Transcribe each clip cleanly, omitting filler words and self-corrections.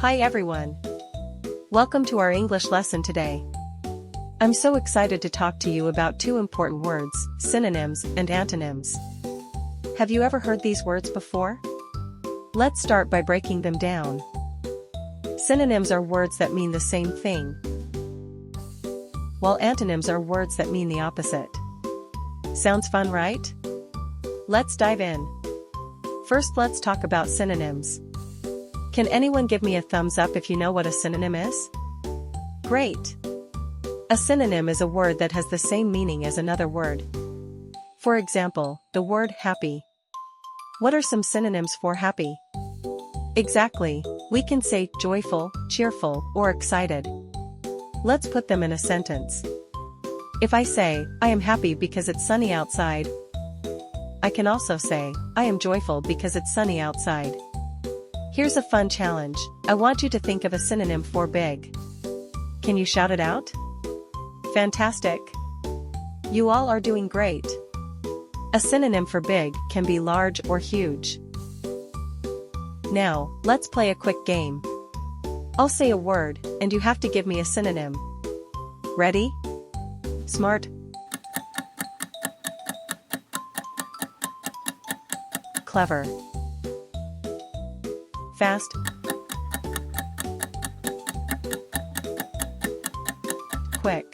Hi everyone. Welcome to our English lesson today. I'm so excited to talk to you about two important words, synonyms and antonyms. Have you ever heard these words before? Let's start by breaking them down. Synonyms are words that mean the same thing, while antonyms are words that mean the opposite. Sounds fun, right? Let's dive in. First, let's talk about synonyms. Can anyone give me a thumbs up if you know what a synonym is? Great! A synonym is a word that has the same meaning as another word. For example, the word happy. What are some synonyms for happy? Exactly, we can say joyful, cheerful, or excited. Let's put them in a sentence. If I say, I am happy because it's sunny outside, I can also say, I am joyful because it's sunny outside. Here's a fun challenge. I want you to think of a synonym for big. Can you shout it out? Fantastic! You all are doing great. A synonym for big can be large or huge. Now, let's play a quick game. I'll say a word, and you have to give me a synonym. Ready? Smart. Clever. Fast. Quick.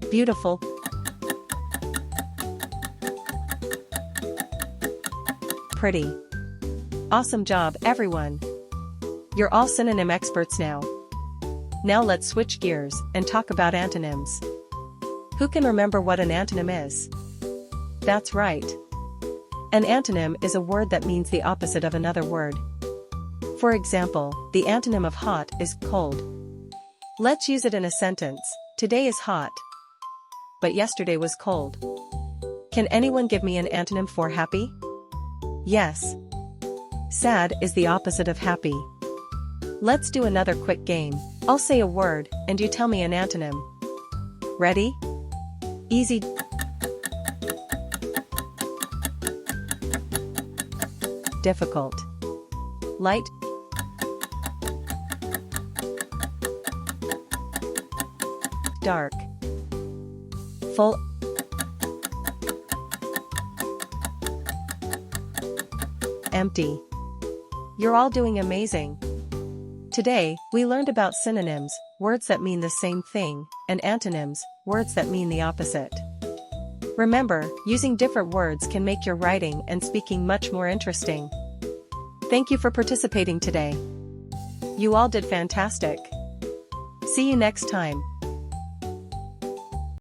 Beautiful. Pretty. Awesome job, everyone. You're all synonym experts now. Now let's switch gears and talk about antonyms. Who can remember what an antonym is? That's right. An antonym is a word that means the opposite of another word. For example, the antonym of hot is cold. Let's use it in a sentence. Today is hot, but yesterday was cold. Can anyone give me an antonym for happy? Yes. Sad is the opposite of happy. Let's do another quick game. I'll say a word, and you tell me an antonym. Ready? Easy. Difficult. Light. Dark. Full. Empty. You're all doing amazing. Today, we learned about synonyms, words that mean the same thing, and antonyms, words that mean the opposite. Remember, using different words can make your writing and speaking much more interesting. Thank you for participating today. You all did fantastic. See you next time.